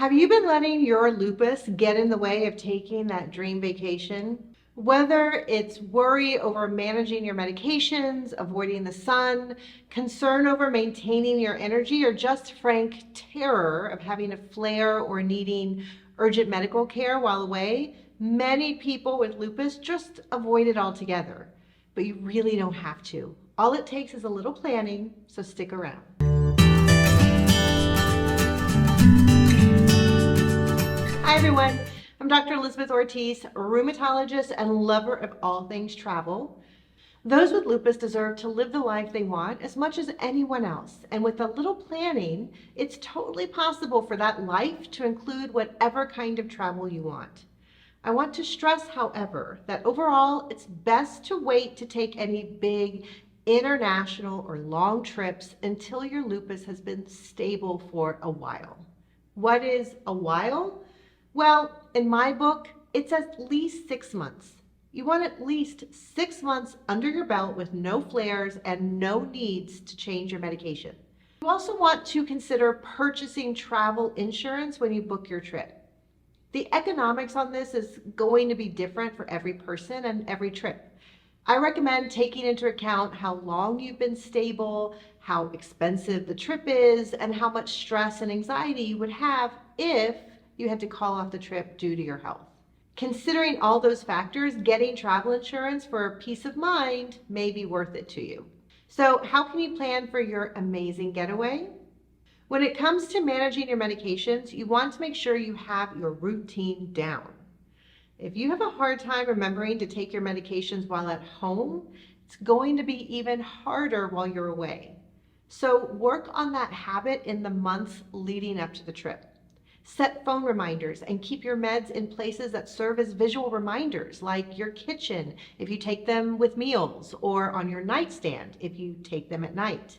Have you been letting your lupus get in the way of taking that dream vacation? Whether it's worry over managing your medications, avoiding the sun, concern over maintaining your energy, or just frank terror of having a flare or needing urgent medical care while away, many people with lupus just avoid it altogether. But you really don't have to. All it takes is a little planning, so stick around. Hi everyone, I'm Dr. Elizabeth Ortiz, rheumatologist and lover of all things travel. Those with lupus deserve to live the life they want as much as anyone else, and with a little planning, it's totally possible for that life to include whatever kind of travel you want. I want to stress, however, that overall it's best to wait to take any big international or long trips until your lupus has been stable for a while. What is a while? Well, in my book, it's at least 6 months. You want at least 6 months under your belt with no flares and no needs to change your medication. You also want to consider purchasing travel insurance when you book your trip. The economics on this is going to be different for every person and every trip. I recommend taking into account how long you've been stable, how expensive the trip is, and how much stress and anxiety you would have if you had to call off the trip due to your health. Considering all those factors, getting travel insurance for peace of mind may be worth it to you. So how can you plan for your amazing getaway? When it comes to managing your medications, you want to make sure you have your routine down. If you have a hard time remembering to take your medications while at home, it's going to be even harder while you're away. So work on that habit in the months leading up to the trip. Set phone reminders and keep your meds in places that serve as visual reminders, like your kitchen if you take them with meals, or on your nightstand if you take them at night.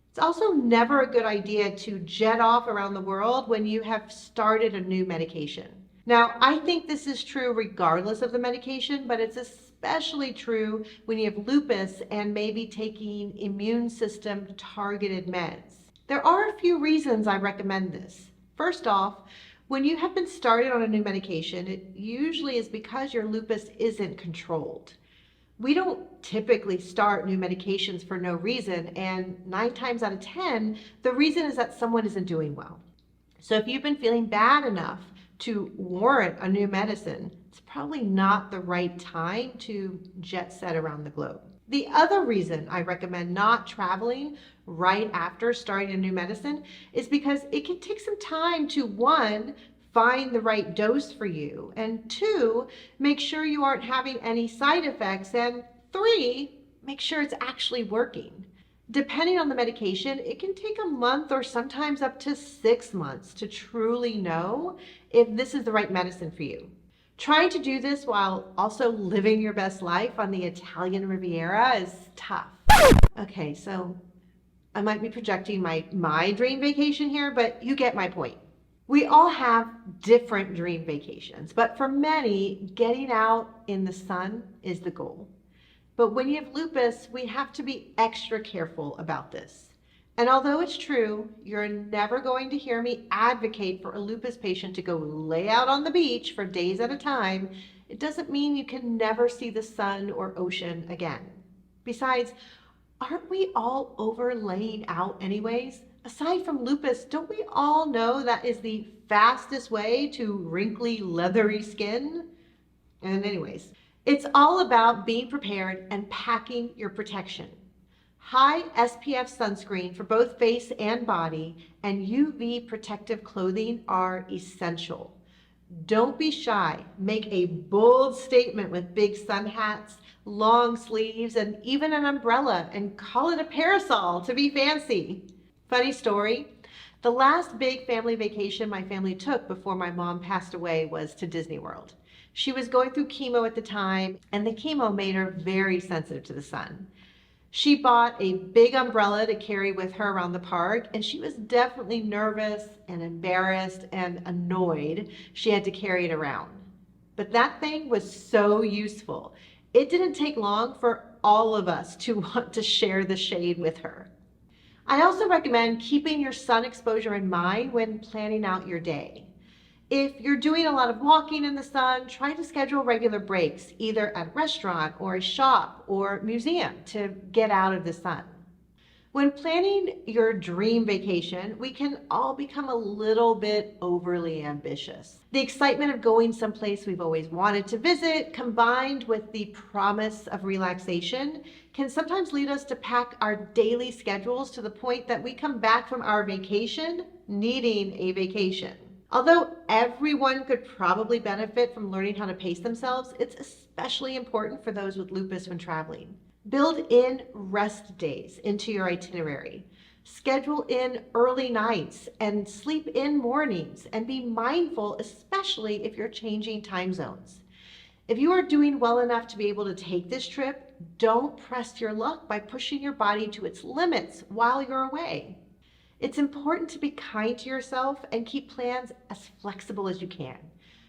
It's also never a good idea to jet off around the world when you have started a new medication. Now, I think this is true regardless of the medication, but it's especially true when you have lupus and maybe taking immune system targeted meds. There are a few reasons I recommend this. First off, when you have been started on a new medication, it usually is because your lupus isn't controlled. We don't typically start new medications for no reason, and 9 times out of 10, the reason is that someone isn't doing well. So if you've been feeling bad enough to warrant a new medicine, it's probably not the right time to jet set around the globe. The other reason I recommend not traveling right after starting a new medicine is because it can take some time to, 1, find the right dose for you, and 2, make sure you aren't having any side effects, and 3, make sure it's actually working. Depending on the medication, it can take a month or sometimes up to 6 months to truly know if this is the right medicine for you. Trying to do this while also living your best life on the Italian Riviera is tough. Okay, so I might be projecting my dream vacation here, but you get my point. We all have different dream vacations, but for many, getting out in the sun is the goal. But when you have lupus, we have to be extra careful about this. And although it's true, you're never going to hear me advocate for a lupus patient to go lay out on the beach for days at a time, it doesn't mean you can never see the sun or ocean again. Besides, aren't we all over laying out anyways? Aside from lupus, don't we all know that is the fastest way to wrinkly, leathery skin? And anyways, it's all about being prepared and packing your protection. High SPF sunscreen for both face and body and UV protective clothing are essential. Don't be shy. Make a bold statement with big sun hats, long sleeves, and even an umbrella, and call it a parasol to be fancy. Funny story, the last big family vacation my family took before my mom passed away was to Disney World. She was going through chemo at the time, and the chemo made her very sensitive to the sun. She bought a big umbrella to carry with her around the park, and she was definitely nervous and embarrassed and annoyed she had to carry it around. But that thing was so useful. It didn't take long for all of us to want to share the shade with her. I also recommend keeping your sun exposure in mind when planning out your day. If you're doing a lot of walking in the sun, try to schedule regular breaks, either at a restaurant or a shop or museum, to get out of the sun. When planning your dream vacation, we can all become a little bit overly ambitious. The excitement of going someplace we've always wanted to visit, combined with the promise of relaxation, can sometimes lead us to pack our daily schedules to the point that we come back from our vacation needing a vacation. Although everyone could probably benefit from learning how to pace themselves, it's especially important for those with lupus when traveling. Build in rest days into your itinerary. Schedule in early nights and sleep in mornings, and be mindful, especially if you're changing time zones. If you are doing well enough to be able to take this trip, don't press your luck by pushing your body to its limits while you're away. It's important to be kind to yourself and keep plans as flexible as you can.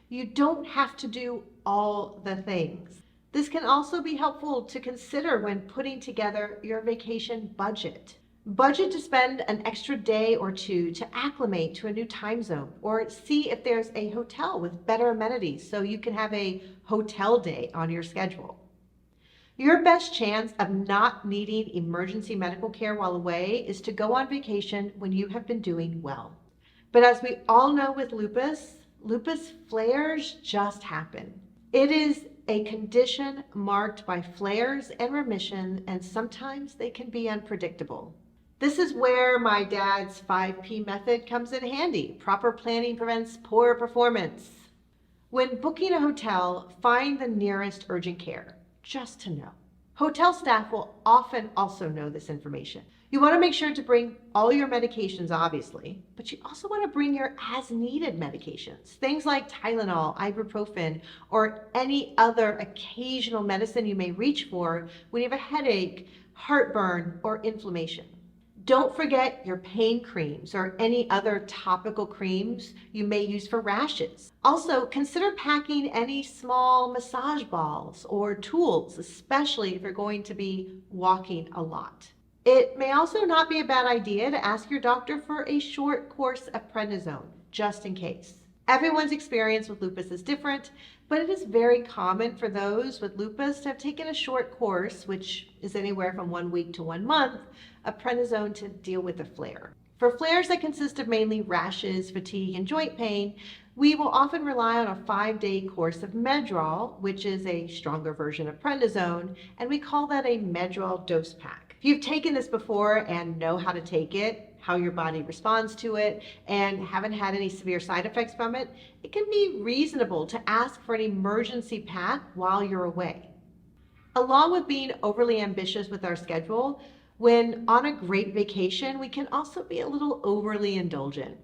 You don't have to do all the things. This can also be helpful to consider when putting together your vacation budget. Budget to spend an extra day or two to acclimate to a new time zone, or see if there's a hotel with better amenities so you can have a hotel day on your schedule. Your best chance of not needing emergency medical care while away is to go on vacation when you have been doing well. But as we all know with lupus flares just happen. It is a condition marked by flares and remission, and sometimes they can be unpredictable. This is where my dad's 5P method comes in handy. Proper planning prevents poor performance. When booking a hotel, find the nearest urgent care, just to know. Hotel staff will often also know this information. You want to make sure to bring all your medications, obviously, but you also want to bring your as-needed medications. Things like Tylenol, ibuprofen, or any other occasional medicine you may reach for when you have a headache, heartburn, or inflammation. Don't forget your pain creams or any other topical creams you may use for rashes. Also, consider packing any small massage balls or tools, especially if you're going to be walking a lot. It may also not be a bad idea to ask your doctor for a short course of prednisone, just in case. Everyone's experience with lupus is different, but it is very common for those with lupus to have taken a short course, which is anywhere from 1 week to 1 month, of prednisone to deal with a flare. For flares that consist of mainly rashes, fatigue, and joint pain, we will often rely on a 5-day course of Medrol, which is a stronger version of prednisone, and we call that a Medrol dose pack. If you've taken this before and know how to take it, how your body responds to it, and haven't had any severe side effects from it, it can be reasonable to ask for an emergency pack while you're away. Along with being overly ambitious with our schedule, when on a great vacation, we can also be a little overly indulgent.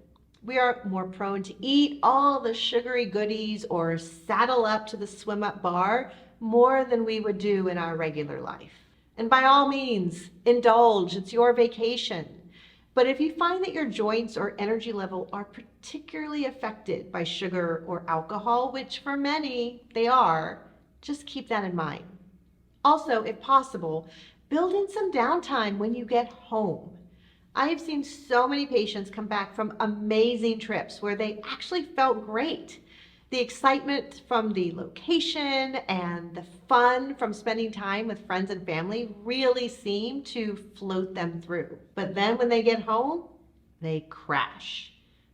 We are more prone to eat all the sugary goodies or saddle up to the swim-up bar more than we would do in our regular life. And by all means, indulge, it's your vacation. But if you find that your joints or energy level are particularly affected by sugar or alcohol, which for many they are, just keep that in mind. Also, if possible, build in some downtime when you get home. I have seen so many patients come back from amazing trips where they actually felt great. The excitement from the location and the fun from spending time with friends and family really seem to float them through. But then when they get home, they crash.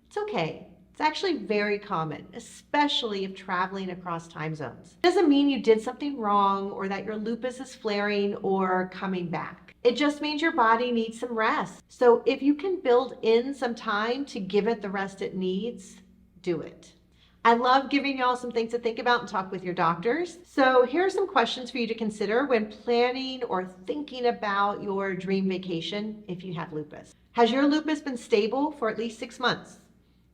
It's okay. It's actually very common, especially if traveling across time zones. It doesn't mean you did something wrong or that your lupus is flaring or coming back. It just means your body needs some rest. So if you can build in some time to give it the rest it needs, do it. I love giving y'all some things to think about and talk with your doctors. So here are some questions for you to consider when planning or thinking about your dream vacation if you have lupus. Has your lupus been stable for at least 6 months?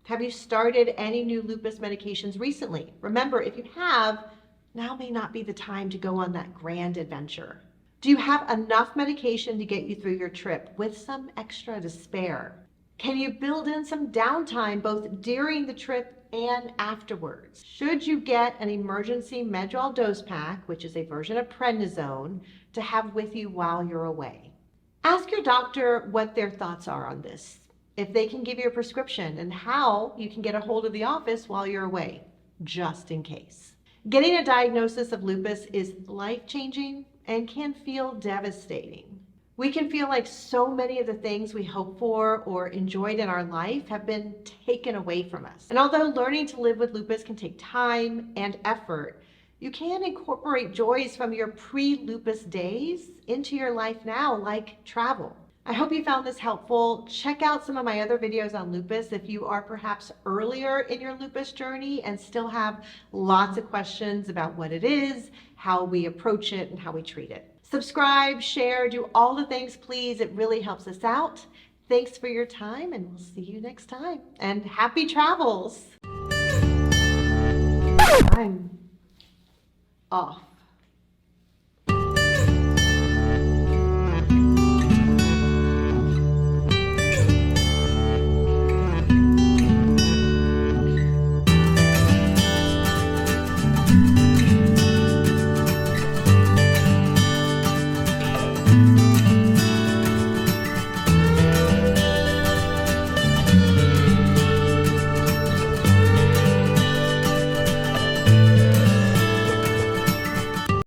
Have you started any new lupus medications recently? Remember, if you have, now may not be the time to go on that grand adventure. Do you have enough medication to get you through your trip with some extra to spare? Can you build in some downtime both during the trip and afterwards? Should you get an emergency Medrol dose pack, which is a version of prednisone, to have with you while you're away? Ask your doctor what their thoughts are on this, if they can give you a prescription, and how you can get a hold of the office while you're away, just in case. Getting a diagnosis of lupus is life-changing and can feel devastating. We can feel like so many of the things we hoped for or enjoyed in our life have been taken away from us. And although learning to live with lupus can take time and effort, you can incorporate joys from your pre-lupus days into your life now, like travel. I hope you found this helpful. Check out some of my other videos on lupus if you are perhaps earlier in your lupus journey and still have lots of questions about what it is, how we approach it, and how we treat it. Subscribe, share, do all the things, please. It really helps us out. Thanks for your time, and we'll see you next time. And happy travels. I'm off.